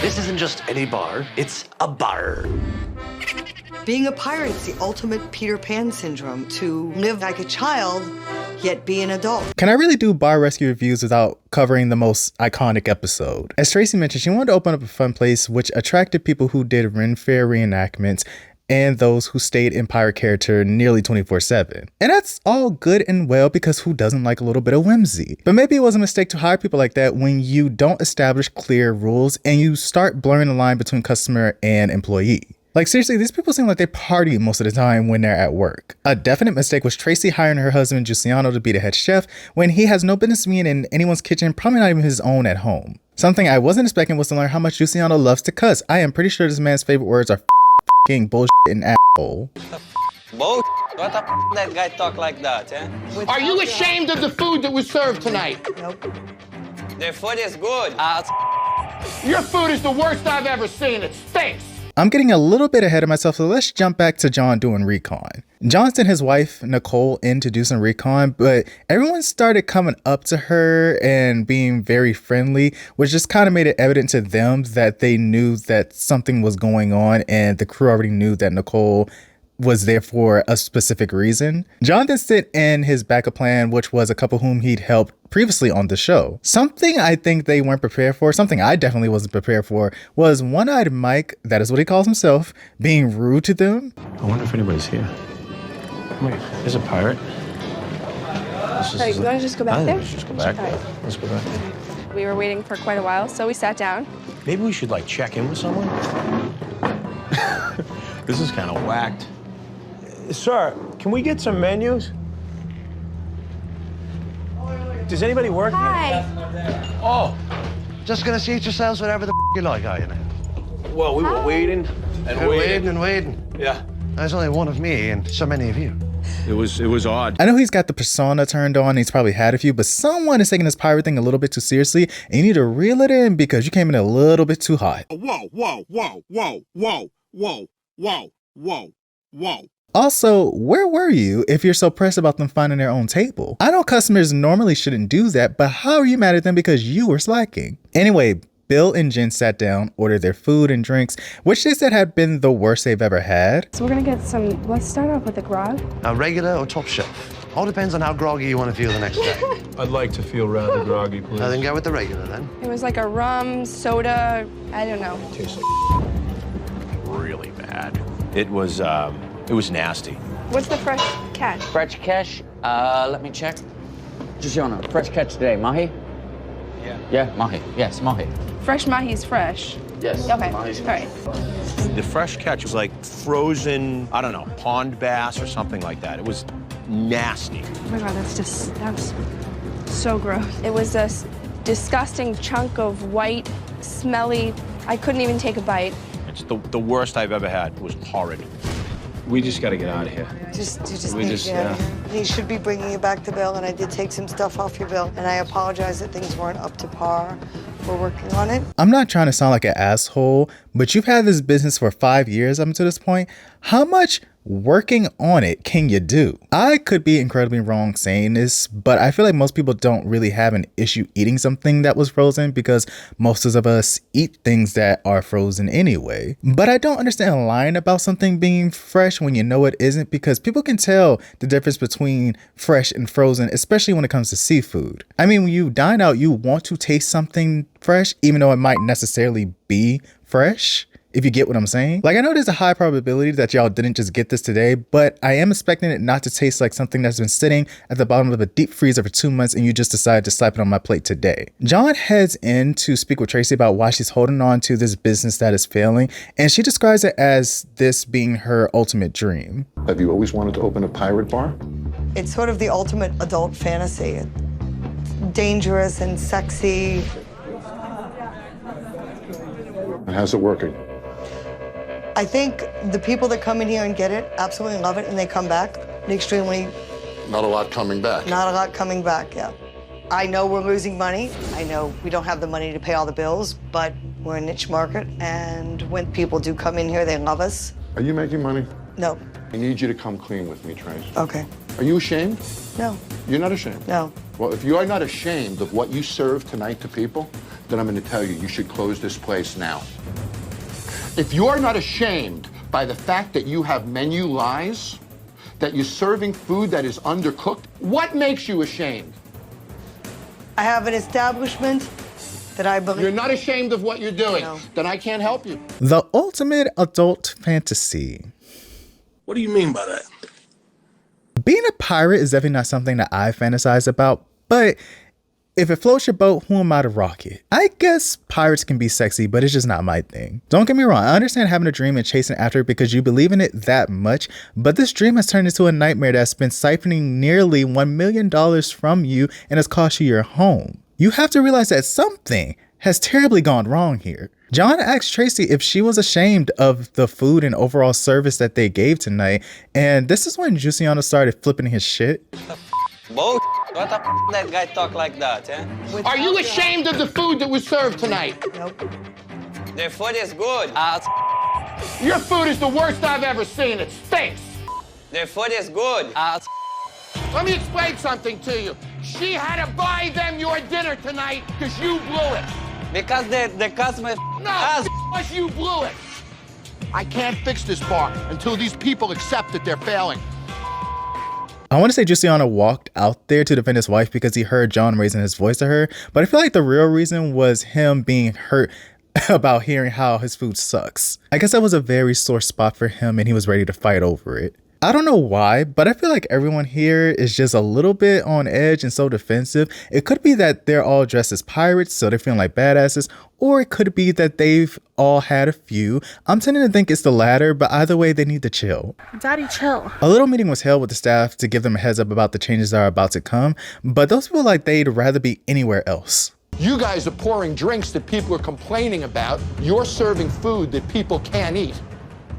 This isn't just any bar, it's a bar. Being a pirate's the ultimate Peter Pan syndrome, to live like a child, yet be an adult. Can I really do bar rescue reviews without covering the most iconic episode? As Tracy mentioned, she wanted to open up a fun place which attracted people who did Ren Fair reenactments and those who stayed in pirate character nearly 24/7. And that's all good and well, because who doesn't like a little bit of whimsy? But maybe it was a mistake to hire people like that when you don't establish clear rules and you start blurring the line between customer and employee. Like, seriously, these people seem like they party most of the time when they're at work. A definite mistake was Tracy hiring her husband Giussiano to be the head chef when he has no business being in anyone's kitchen, probably not even his own at home. Something I wasn't expecting was to learn how much Giussiano loves to cuss. I am pretty sure this man's favorite words are f***ing bullshit and asshole. What the f*** that guy talk like that, eh? Are you ashamed of the food that was served tonight? Nope. Their food is good. Your food is the worst I've ever seen. It stinks. I'm getting a little bit ahead of myself, so let's jump back to Jon doing recon. Jon sent his wife, Nicole, in to do some recon, but everyone started coming up to her and being very friendly, which just kind of made it evident to them that they knew that something was going on, and the crew already knew that Nicole was there for a specific reason. Jon then sent in his backup plan, which was a couple whom he'd helped previously on the show. Something I think they weren't prepared for, something I definitely wasn't prepared for, was One-Eyed Mike, that is what he calls himself, being rude to them. I wonder if anybody's here. Wait, there's a pirate. Hey, you want to just go back there? Let's just go back there. Let's go back there. We were waiting for quite a while, so we sat down. Maybe we should, like, check in with someone? This is kind of whacked. Sir, can we get some menus? Does anybody work Hi. here? Oh, Just gonna seat yourselves whatever the you like, are you now? well, we were waiting and waiting. And waiting. Yeah. There's only one of me and so many of you. It was odd. I know he's got the persona turned on, he's probably had a few, but someone is taking this pirate thing a little bit too seriously, and you need to reel it in because you came in a little bit too hot. Whoa, whoa, whoa, whoa, whoa, whoa, whoa, whoa, whoa. Also, where were you if you're so pressed about them finding their own table? I know customers normally shouldn't do that, but how are you mad at them because you were slacking? Anyway, Bill and Jen sat down, ordered their food and drinks, which they said had been the worst they've ever had. So we're gonna get some, let's start off with the grog. Now, regular or top shelf? All depends on how groggy you want to feel the next day. I'd like to feel rather groggy, please. Now then go with the regular then. It was like a rum, soda, I don't know. Tastes like really bad. It was nasty. What's the fresh catch? Fresh catch, let me check. Giussiano, fresh catch today, mahi? Yeah. Yeah, mahi, yes, mahi. Fresh mahi's fresh. Yes, Okay, mahi's all right. The fresh catch was like frozen, I don't know, pond bass or something like that. It was nasty. Oh my God, that was so gross. It was a disgusting chunk of white, smelly, I couldn't even take a bite. It's the worst I've ever had. It was horrid. We just got to get out of here. You just We need just- to get out of here. He should be bringing you back to bill, and I did take some stuff off your bill, and I apologize that things weren't up to par. We're working on it. I'm not trying to sound like an asshole, but you've had this business for 5 years up to this point. How much working on it can you do? I could be incredibly wrong saying this, but I feel like most people don't really have an issue eating something that was frozen because most of us eat things that are frozen anyway. But I don't understand lying about something being fresh when you know it isn't, because people can tell the difference between fresh and frozen, especially when it comes to seafood. I mean, when you dine out, you want to taste something fresh, even though it might necessarily be fresh. If you get what I'm saying. Like, I know there's a high probability that y'all didn't just get this today, but I am expecting it not to taste like something that's been sitting at the bottom of a deep freezer for 2 months and you just decided to slap it on my plate today. Jon heads in to speak with Tracy about why she's holding on to this business that is failing, and she describes it as this being her ultimate dream. Have you always wanted to open a pirate bar? It's sort of the ultimate adult fantasy. Dangerous and sexy. And how's it working? I think the people that come in here and get it absolutely love it, and they come back. Extremely, Not a lot coming back. not a lot coming back, yeah. I know we're losing money. I know we don't have the money to pay all the bills, but we're a niche market, and when people do come in here, they love us. Are you making money? No. I need you to come clean with me, Trace. Okay. Are you ashamed? No. You're not ashamed? No. Well, if you are not ashamed of what you served tonight to people, then I'm going to tell you, you should close this place now. If you're not ashamed by the fact that you have menu lies, that you're serving food that is undercooked, what makes you ashamed? I have an establishment that I believe... You're not ashamed of what you're doing. No. Then I can't help you. The ultimate adult fantasy. What do you mean by that? Being a pirate is definitely not something that I fantasize about, but if it floats your boat, who am I to rock it? I guess pirates can be sexy, but it's just not my thing. Don't get me wrong, I understand having a dream and chasing after it because you believe in it that much, but this dream has turned into a nightmare that's been siphoning nearly $1 million from you and has cost you your home. You have to realize that something has terribly gone wrong here. Jon asked Tracy if she was ashamed of the food and overall service that they gave tonight, and this is when Luciano started flipping his shit. What the that guy talk like that, eh? Are you ashamed of the food that was served tonight? Nope. The food is good. Your food is the worst I've ever seen. It stinks. The food is good. Let me explain something to you. She had to buy them your dinner tonight because you blew it. Because the customer No, because you blew it. I can't fix this bar until these people accept that they're failing. I want to say Luciano walked out there to defend his wife because he heard Jon raising his voice to her, but I feel like the real reason was him being hurt about hearing how his food sucks. I guess that was a very sore spot for him and he was ready to fight over it. I don't know why, but I feel like everyone here is just a little bit on edge and so defensive. It could be that they're all dressed as pirates, so they're feeling like badasses, or it could be that they've all had a few. I'm tending to think it's the latter, but either way, they need to chill. Daddy, chill. A little meeting was held with the staff to give them a heads up about the changes that are about to come, but those feel like they'd rather be anywhere else. You guys are pouring drinks that people are complaining about. You're serving food that people can't eat.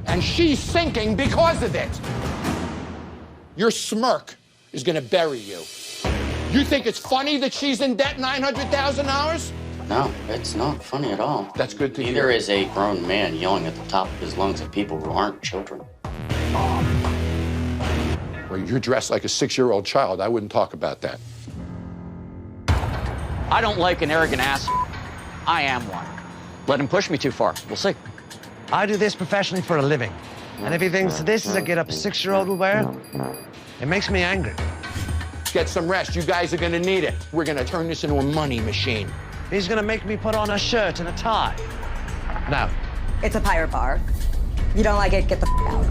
And she's sinking because of it. Your smirk is gonna bury you. You think it's funny that she's in debt $900,000? No, it's not funny at all. That's good to hear. Neither is a grown man yelling at the top of his lungs at people who aren't children. Well, you're dressed like a 6-year-old child. I wouldn't talk about that. I don't like an arrogant ass. I am one. Let him push me too far. We'll see. I do this professionally for a living. And if he thinks this is a get-up a 6-year-old will wear, it makes me angry. Get some rest. You guys are gonna need it. We're gonna turn this into a money machine. He's gonna make me put on a shirt and a tie. Now, It's a pirate bar. You don't like it, get the out.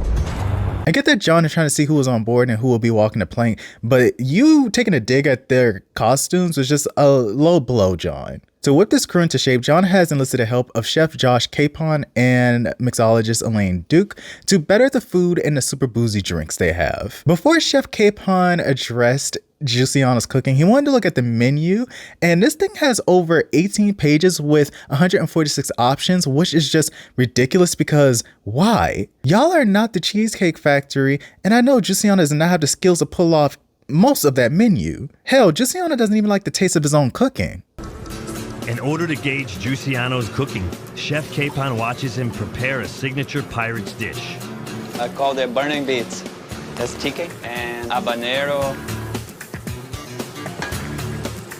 I get that Jon is trying to see who was on board and who will be walking the plank, but you taking a dig at their costumes was just a low blow, Jon. To whip this crew into shape, Jon has enlisted the help of Chef Josh Capon and mixologist Elaine Duke to better the food and the super boozy drinks they have. Before Chef Capon addressed Luciano's cooking, he wanted to look at the menu, and this thing has over 18 pages with 146 options, which is just ridiculous because why? Y'all are not the Cheesecake Factory, and I know Luciano does not have the skills to pull off most of that menu. Hell, Luciano doesn't even like the taste of his own cooking. In order to gauge Luciano's cooking, Chef Capon watches him prepare a signature pirate's dish. I call it burning beets. That's chicken and habanero.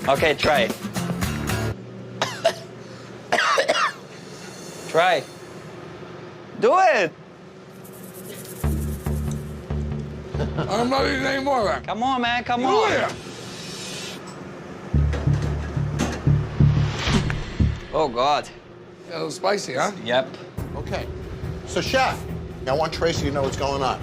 Okay, try. Try. Do it. I'm not eating anymore, man. Come on, man. Come on. Here. Oh, God. A little spicy, huh? Yep. Okay. So, Chef, I want Tracy to know what's going on.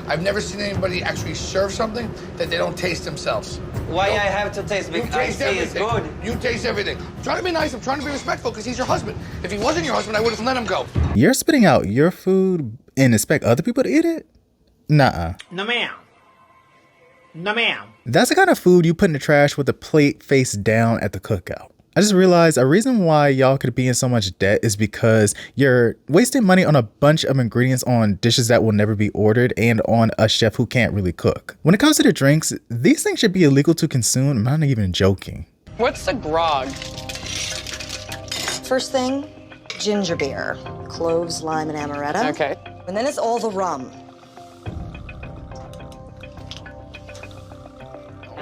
I've never seen anybody actually serve something that they don't taste themselves. Why I have to taste? You Because I taste see it's everything. good. You taste everything. I'm trying to be nice. I'm trying to be respectful because he's your husband. If he wasn't your husband, I would have let him go. You're spitting out your food and expect other people to eat it? Nuh-uh. No, ma'am. No, ma'am. That's the kind of food you put in the trash with the plate face down at the cookout. I just realized a reason why y'all could be in so much debt is because you're wasting money on a bunch of ingredients on dishes that will never be ordered and on a chef who can't really cook. When it comes to the drinks, these things should be illegal to consume. I'm not even joking. What's the grog? First thing, ginger beer. Cloves, lime, and amaretto. Okay. And then it's all the rum.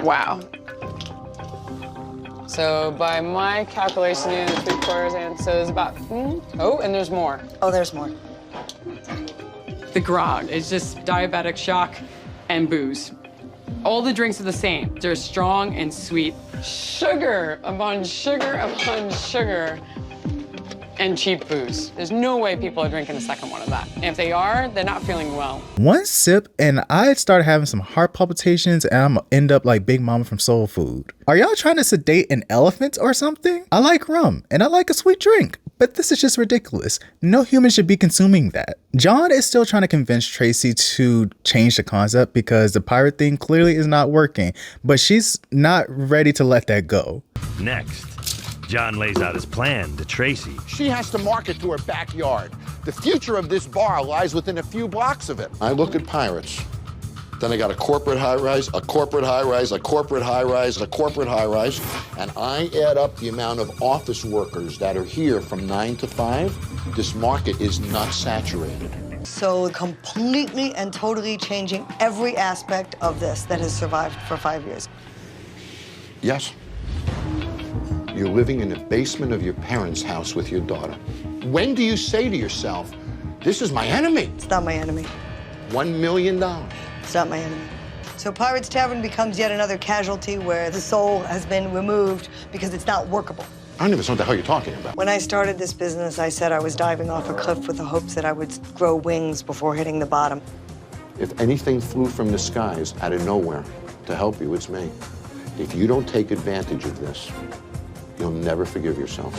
Wow. So by my calculation, you know, 3/4, and so there's about, oh, and there's more. Oh, there's more. The grog is just diabetic shock and booze. All the drinks are the same. They're strong and sweet. Sugar upon sugar upon sugar and cheap booze. There's no way people are drinking a second one of that. And if they are, they're not feeling well. One sip and I started having some heart palpitations and I'm gonna end up like Big Mama from Soul Food. Are y'all trying to sedate an elephant or something? I like rum and I like a sweet drink, but this is just ridiculous. No human should be consuming that. Jon is still trying to convince Tracy to change the concept because the pirate thing clearly is not working, but she's not ready to let that go. Next, Jon lays out his plan to Tracy. She has to market to her backyard. The future of this bar lies within a few blocks of it. I look at Pirates. Then I got a corporate high-rise, a corporate high-rise, a corporate high-rise, a corporate high-rise, and I add up the amount of office workers that are here from 9 to 5. This market is not saturated. So completely and totally changing every aspect of this that has survived for 5 years. Yes. You're living in the basement of your parents' house with your daughter. When do you say to yourself, this is my enemy? It's not my enemy. $1 million. It's not my enemy. So Piratz Tavern becomes yet another casualty where the soul has been removed because it's not workable. I don't even know what the hell you're talking about. When I started this business, I said I was diving off a cliff with the hopes that I would grow wings before hitting the bottom. If anything flew from the skies out of nowhere to help you, it's me. If you don't take advantage of this, you'll never forgive yourself.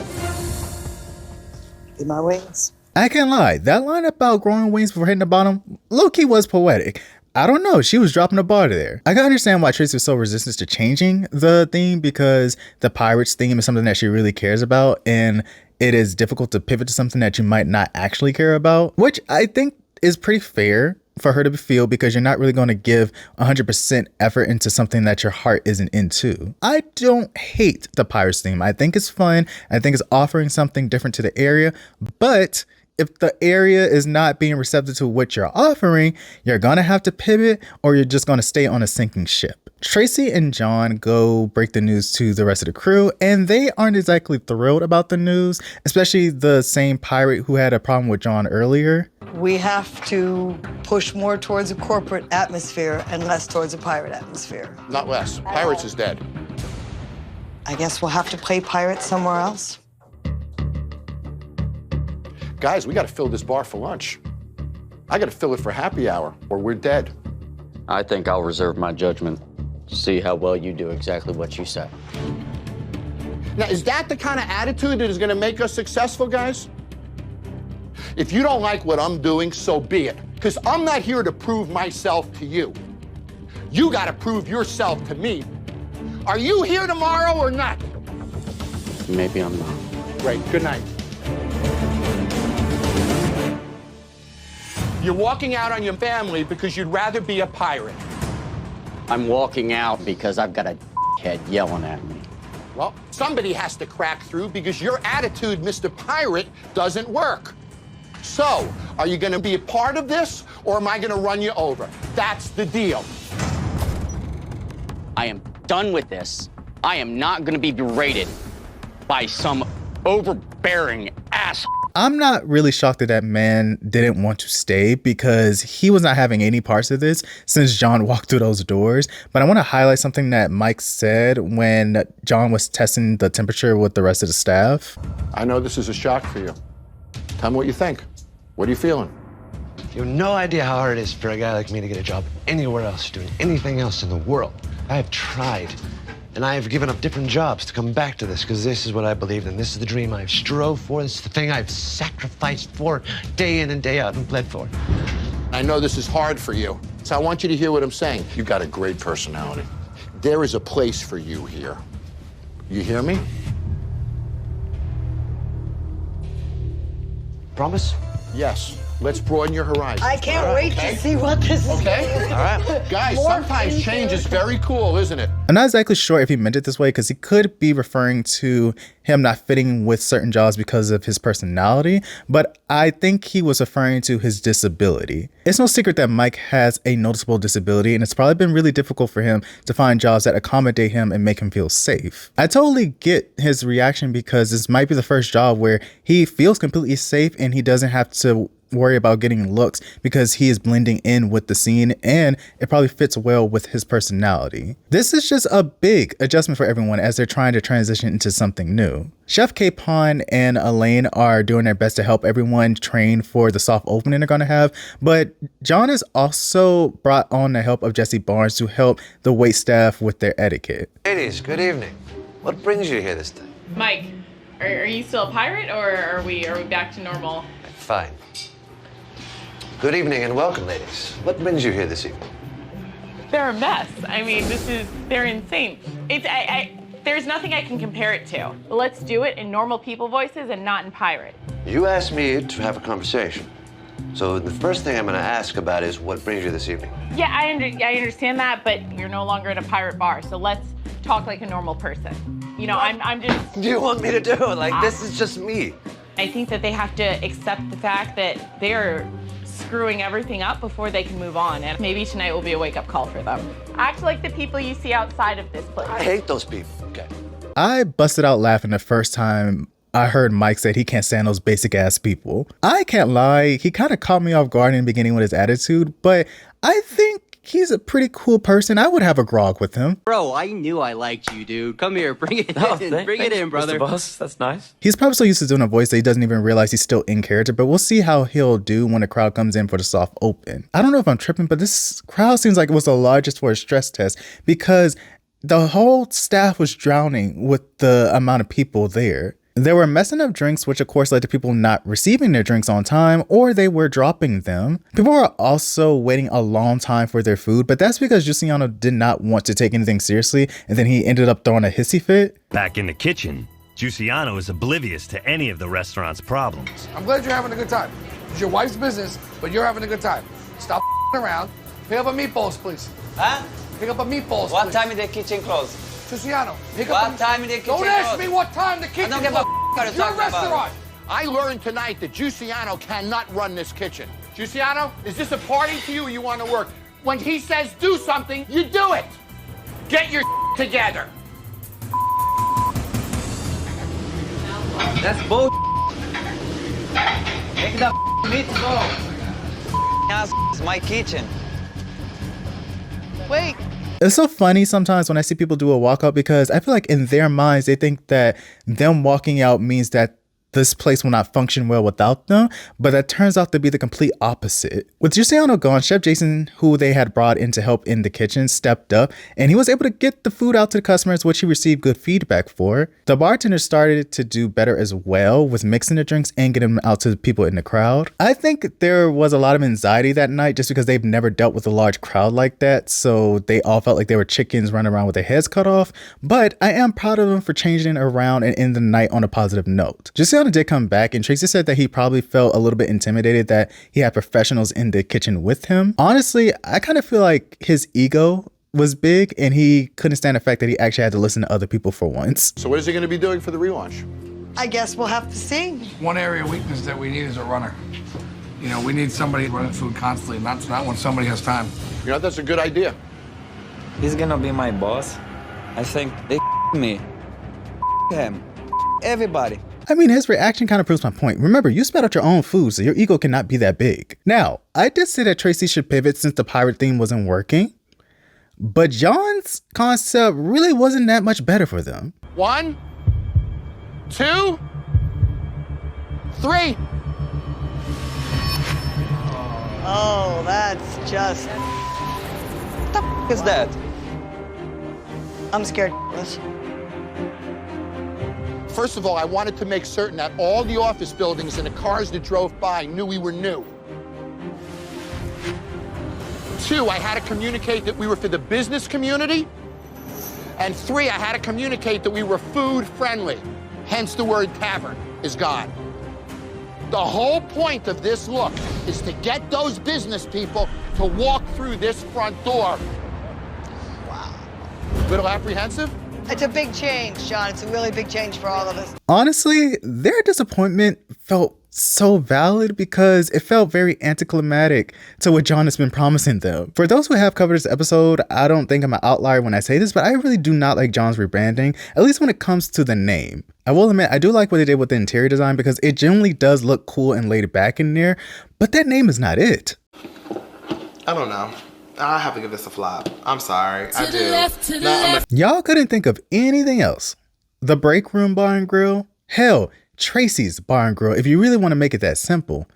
Be my wings. I can't lie, that line about growing wings before hitting the bottom, low-key was poetic. I don't know, she was dropping a bar there. I can understand why Tracy was so resistant to changing the theme because the Pirates theme is something that she really cares about and it is difficult to pivot to something that you might not actually care about, which I think is pretty fair for her to feel because you're not really going to give 100% effort into something that your heart isn't into. I don't hate the Pirates theme. I think it's fun. I think it's offering something different to the area, but if the area is not being receptive to what you're offering, you're gonna have to pivot or you're just gonna stay on a sinking ship. Tracy and Jon go break the news to the rest of the crew and they aren't exactly thrilled about the news, especially the same pirate who had a problem with Jon earlier. We have to push more towards a corporate atmosphere and less towards a pirate atmosphere. Not less. Pirates is dead. I guess we'll have to play pirates somewhere else. Guys, we gotta fill this bar for lunch. I gotta fill it for happy hour, or we're dead. I think I'll reserve my judgment. See how well you do exactly what you said. Now, is that the kind of attitude that is gonna make us successful, guys? If you don't like what I'm doing, so be it. Because I'm not here to prove myself to you. You gotta prove yourself to me. Are you here tomorrow or not? Maybe I'm not. Great, good night. You're walking out on your family because you'd rather be a pirate. I'm walking out because I've got a head yelling at me. Well, somebody has to crack through because your attitude, Mr. Pirate, doesn't work. So, are you gonna be a part of this or am I gonna run you over? That's the deal. I am done with this. I am not gonna be berated by some overbearing asshole. I'm not really shocked that that man didn't want to stay because he was not having any parts of this since Jon walked through those doors. But I want to highlight something that Mike said when Jon was testing the temperature with the rest of the staff. I know this is a shock for you. Tell me what you think. What are you feeling? You have no idea how hard it is for a guy like me to get a job anywhere else, doing anything else in the world. I have tried. And I have given up different jobs to come back to this because this is what I believed in. This is the dream I've strove for. This is the thing I've sacrificed for day in and day out and bled for. I know this is hard for you, so I want you to hear what I'm saying. You've got a great personality. There is a place for you here. You hear me? Promise? Yes. Let's broaden your horizons. I can't wait to see what this is. Okay? All right. Guys, sometimes change is very cool, isn't it? I'm not exactly sure if he meant it this way because he could be referring to him not fitting with certain jobs because of his personality, but I think he was referring to his disability. It's no secret that Mike has a noticeable disability, and it's probably been really difficult for him to find jobs that accommodate him and make him feel safe. I totally get his reaction because this might be the first job where he feels completely safe and he doesn't have to worry about getting looks because he is blending in with the scene, and it probably fits well with his personality. This is just a big adjustment for everyone as they're trying to transition into something new. Chef Capon and Elaine are doing their best to help everyone train for the soft opening they're going to have, but Jon has also brought on the help of Jesse Barnes to help the wait staff with their etiquette. Ladies, good evening. What brings you here this time? Mike, are you still a pirate, or are we back to normal? Fine. Good evening and welcome, ladies. What brings you here this evening? They're a mess. I mean, they're insane. There's nothing I can compare it to. Let's do it in normal people voices and not in pirate. You asked me to have a conversation. So the first thing I'm going to ask about is what brings you this evening? Yeah, I understand that, but you're no longer in a pirate bar, so let's talk like a normal person. You know, I'm just... What do you want me to do? Like, this is just me. I think that they have to accept the fact that they're screwing everything up before they can move on, and maybe tonight will be a wake-up call for them. Act like the people you see outside of this place. I hate those people. Okay. I busted out laughing the first time I heard Mike say he can't stand those basic ass people. I can't lie, he kind of caught me off guard in the beginning with his attitude, but I think he's a pretty cool person. I would have a grog with him. Bro, I knew I liked you, dude. Come here, bring it in. Bring it in, brother. Mr. Boss, that's nice. He's probably so used to doing a voice that he doesn't even realize he's still in character, but we'll see how he'll do when the crowd comes in for the soft open. I don't know if I'm tripping, but this crowd seems like it was the largest for a stress test because the whole staff was drowning with the amount of people there. They were messing up drinks, which of course led to people not receiving their drinks on time, or they were dropping them. People were also waiting a long time for their food, but that's because Giuliano did not want to take anything seriously, and then he ended up throwing a hissy fit. Back in the kitchen, Giuliano is oblivious to any of the restaurant's problems. I'm glad you're having a good time. It's your wife's business, but you're having a good time. Stop around. Pick up a meatballs, please. Huh? Pick up a meatballs, What please. time is the kitchen closed? Giuliano, pick What up a... time is the kitchen Don't ask closed? me what time the kitchen I don't give a what You're you're a talking restaurant. about. I learned tonight that Giuliano cannot run this kitchen. Giuliano, is this a party to you or you want to work? When he says do something, you do it. Get your together. That's bull. Make the meat go. It's my kitchen. Wait. It's so funny sometimes when I see people do a walkout because I feel like in their minds, they think that them walking out means that this place will not function well without them, but that turns out to be the complete opposite. With Giuliano gone, Chef Jason, who they had brought in to help in the kitchen, stepped up, and he was able to get the food out to the customers, which he received good feedback for. The bartender started to do better as well with mixing the drinks and getting them out to the people in the crowd. I think there was a lot of anxiety that night just because they've never dealt with a large crowd like that, so they all felt like they were chickens running around with their heads cut off, but I am proud of them for changing it around and ending the night on a positive note. Giuliano did come back, and Tracy said that he probably felt a little bit intimidated that he had professionals in the kitchen with him. Honestly, I kind of feel like his ego was big and he couldn't stand the fact that he actually had to listen to other people for once. So what is he going to be doing for the relaunch? I guess we'll have to see. One area of weakness that we need is a runner. You know, we need somebody running food constantly, not when somebody has time. You know, that's a good idea. He's gonna be my boss. I think they me. Him. Everybody. I mean, his reaction kind of proves my point. Remember, you spat out your own food, so your ego cannot be that big. Now, I did say that Tracy should pivot since the pirate theme wasn't working, but Jon's concept really wasn't that much better for them. 1, 2, 3. Oh, that's just... What the f is that? I'm scared. First of all, I wanted to make certain that all the office buildings and the cars that drove by knew we were new. 2, I had to communicate that we were for the business community. And 3, I had to communicate that we were food friendly. Hence the word tavern is gone. The whole point of this look is to get those business people to walk through this front door. Wow. Little apprehensive? It's a big change, John. It's a really big change for all of us. Honestly, their disappointment felt so valid because it felt very anticlimactic to what Jon has been promising them. For those who have covered this episode, I don't think I'm an outlier when I say this, but I really do not like Jon's rebranding, at least when it comes to the name. I will admit, I do like what they did with the interior design because it generally does look cool and laid back in there, but that name is not it. I don't know. I have to give this a flop. I'm sorry. I do. Y'all couldn't think of anything else. The Break Room Bar and Grill? Hell, Tracy's Bar and Grill, if you really want to make it that simple.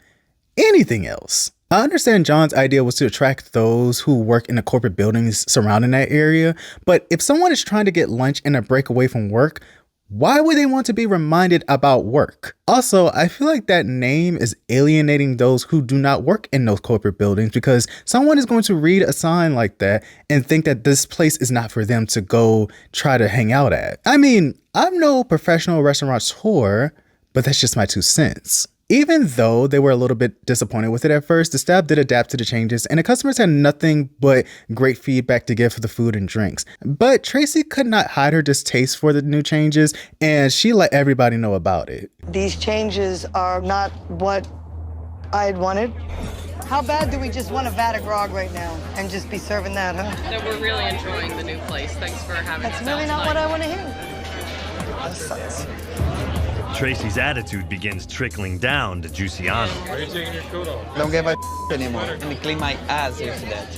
Anything else? I understand Jon's idea was to attract those who work in the corporate buildings surrounding that area, but if someone is trying to get lunch and a break away from work, why would they want to be reminded about work? Also, I feel like that name is alienating those who do not work in those corporate buildings because someone is going to read a sign like that and think that this place is not for them to go try to hang out at. I mean, I'm no professional restaurateur, but that's just my 2 cents. Even though they were a little bit disappointed with it at first, the staff did adapt to the changes and the customers had nothing but great feedback to give for the food and drinks. But Tracy could not hide her distaste for the new changes and she let everybody know about it. These changes are not what I had wanted. How bad do we just want a vat of grog right now and just be serving that, huh? No, we're really enjoying the new place. Thanks for having us. That's really not what I want to hear. That sucks. Tracy's attitude begins trickling down to Giussiano. Why are you taking your coat off? Don't give a anymore. Let me clean my ass here for that.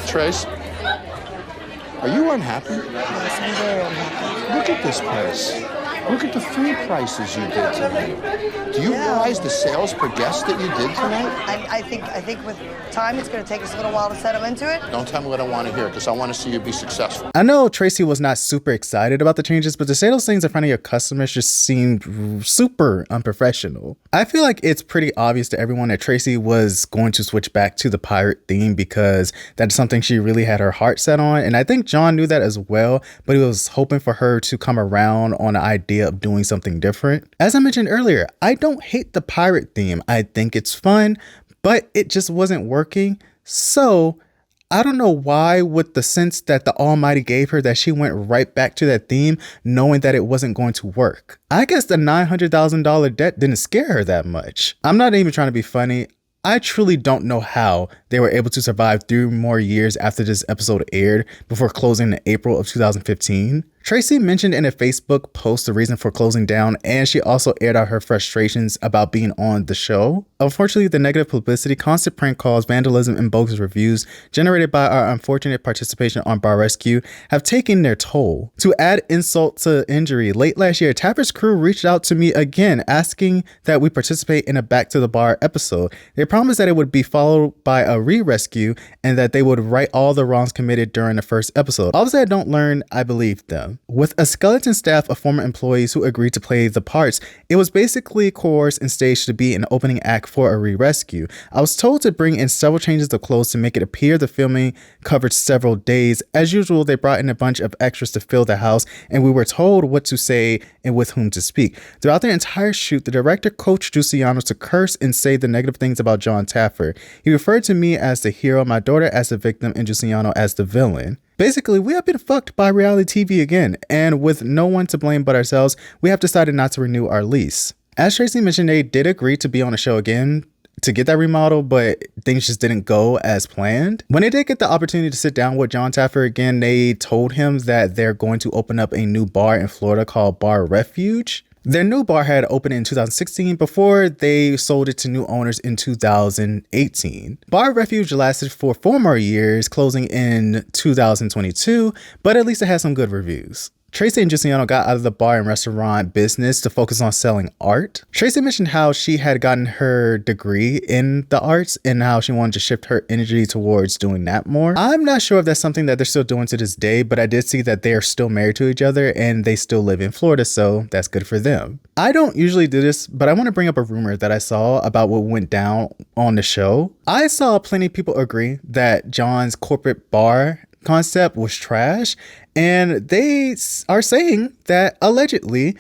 Trace, are you unhappy? Yes, I'm very unhappy. Look at this place. Look at the food prices you did tonight. Do you realize the sales per guest that you did tonight? I think with time, it's going to take us a little while to settle into it. Don't tell me what I want to hear, because I want to see you be successful. I know Tracy was not super excited about the changes, but to say those things in front of your customers just seemed super unprofessional. I feel like it's pretty obvious to everyone that Tracy was going to switch back to the pirate theme because that's something she really had her heart set on. And I think Jon knew that as well, but he was hoping for her to come around on the idea of doing something different. As I mentioned earlier, I don't hate the pirate theme. I think it's fun, but it just wasn't working. So I don't know why, with the sense that the Almighty gave her, that she went right back to that theme knowing that it wasn't going to work. I guess the $900,000 debt didn't scare her that much. I'm not even trying to be funny. I truly don't know how they were able to survive 3 more years after this episode aired before closing in April of 2015. Tracy mentioned in a Facebook post the reason for closing down, and she also aired out her frustrations about being on the show. Unfortunately, the negative publicity, constant prank calls, vandalism, and bogus reviews generated by our unfortunate participation on Bar Rescue have taken their toll. To add insult to injury, late last year, Taffer's crew reached out to me again asking that we participate in a Back to the Bar episode. They promised that it would be followed by a re-rescue and that they would right all the wrongs committed during the first episode. Obviously, I don't learn, I believed them. With a skeleton staff of former employees who agreed to play the parts, it was basically coerced and staged to be an opening act for a re-rescue. I was told to bring in several changes of clothes to make it appear the filming covered several days. As usual, they brought in a bunch of extras to fill the house, and we were told what to say and with whom to speak. Throughout the entire shoot, the director coached Giussiano to curse and say the negative things about Jon Taffer. He referred to me as the hero, my daughter as the victim, and Giussiano as the villain. Basically, we have been fucked by reality TV again, and with no one to blame but ourselves, we have decided not to renew our lease. As Tracy mentioned, they did agree to be on the show again to get that remodel, but things just didn't go as planned. When they did get the opportunity to sit down with Jon Taffer again, they told him that they're going to open up a new bar in Florida called Bar Refuge. Their new bar had opened in 2016 before they sold it to new owners in 2018. Bar Refuge lasted for 4 more years, closing in 2022, but at least it had some good reviews. Tracy and Giussiano got out of the bar and restaurant business to focus on selling art. Tracy mentioned how she had gotten her degree in the arts and how she wanted to shift her energy towards doing that more. I'm not sure if that's something that they're still doing to this day, but I did see that they are still married to each other and they still live in Florida, so that's good for them. I don't usually do this, but I want to bring up a rumor that I saw about what went down on the show. I saw plenty of people agree that Jon's corporate bar concept was trash, and they are saying that allegedly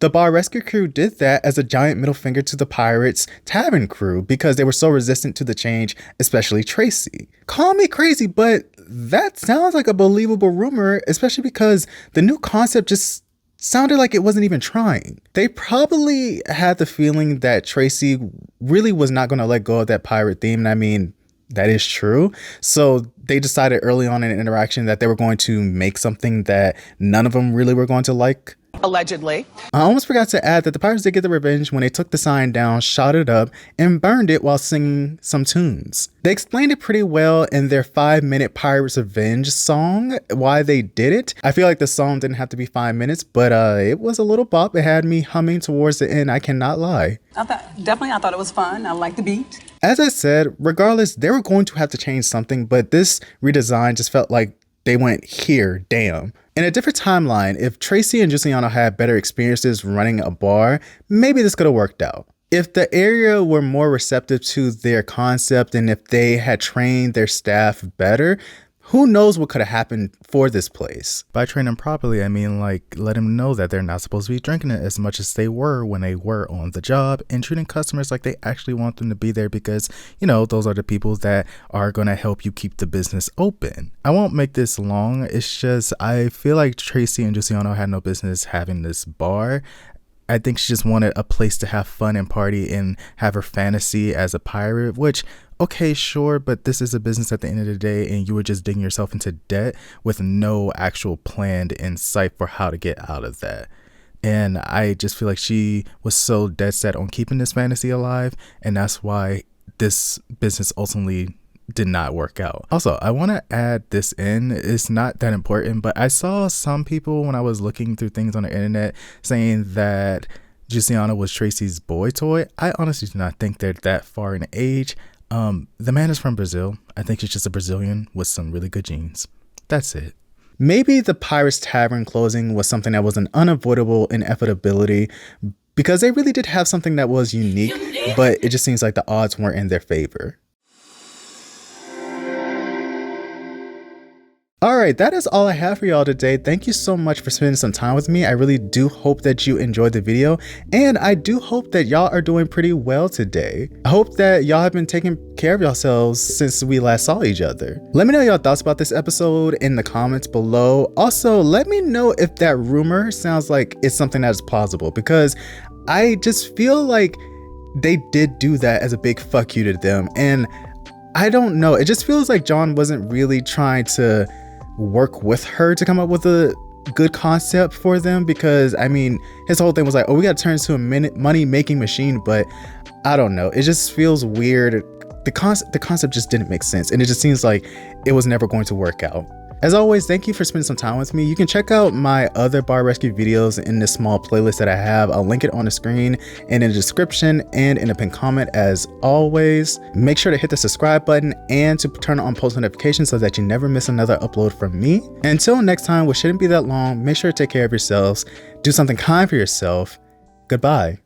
The bar rescue crew did that as a giant middle finger to the Piratz Tavern crew because they were so resistant to the change, especially Tracy. Call me crazy, but that sounds like a believable rumor, especially because the new concept just sounded like it wasn't even trying. They probably had the feeling that Tracy really was not going to let go of that pirate theme. And I mean, that is true. So they decided early on in an interaction that they were going to make something that none of them really were going to like. Allegedly. I almost forgot to add that the Pirates did get the revenge when they took the sign down, shot it up, and burned it while singing some tunes. They explained it pretty well in their 5-minute Pirates Revenge song, why they did it. I feel like the song didn't have to be 5 minutes, but it was a little bop. It had me humming towards the end, I cannot lie. I thought it was fun. I liked the beat. As I said, regardless, they were going to have to change something, but this redesign just felt like they went here, damn. In a different timeline, if Tracy and Giuliano had better experiences running a bar, maybe this could have worked out. If the area were more receptive to their concept and if they had trained their staff better, who knows what could have happened for this place. By training them properly, I mean like let them know that they're not supposed to be drinking it as much as they were when they were on the job, and treating customers like they actually want them to be there because, you know, those are the people that are going to help you keep the business open. I won't make this long. It's just I feel like Tracy and Giuliano had no business having this bar. I think she just wanted a place to have fun and party and have her fantasy as a pirate, which, okay, sure, but this is a business at the end of the day, and you were just digging yourself into debt with no actual plan in sight for how to get out of that. And I just feel like she was so dead set on keeping this fantasy alive, and that's why this business ultimately did not work out. Also, I want to add this in. It's not that important, but I saw some people when I was looking through things on the internet saying that Giuliano was Tracy's boy toy. I honestly do not think they're that far in age. The man is from Brazil. I think he's just a Brazilian with some really good genes. That's it. Maybe the Piratz Tavern closing was something that was an unavoidable inevitability because they really did have something that was unique, but it just seems like the odds weren't in their favor. All right, that is all I have for y'all today. Thank you so much for spending some time with me. I really do hope that you enjoyed the video, and I do hope that y'all are doing pretty well today. I hope that y'all have been taking care of yourselves since we last saw each other. Let me know your thoughts about this episode in the comments below. Also, let me know if that rumor sounds like it's something that is plausible, because I just feel like they did do that as a big fuck you to them, and I don't know. It just feels like Jon wasn't really trying to work with her to come up with a good concept for them, because I mean his whole thing was like, oh, we got to turn this to a money making machine, but I don't know, it just feels weird. The concept just didn't make sense, and it just seems like it was never going to work out. As always, thank you for spending some time with me. You can check out my other bar rescue videos in this small playlist that I have. I'll link it on the screen and in the description and in a pinned comment. As always, make sure to hit the subscribe button and to turn on post notifications so that you never miss another upload from me. Until next time, which shouldn't be that long, make sure to take care of yourselves, do something kind for yourself. Goodbye.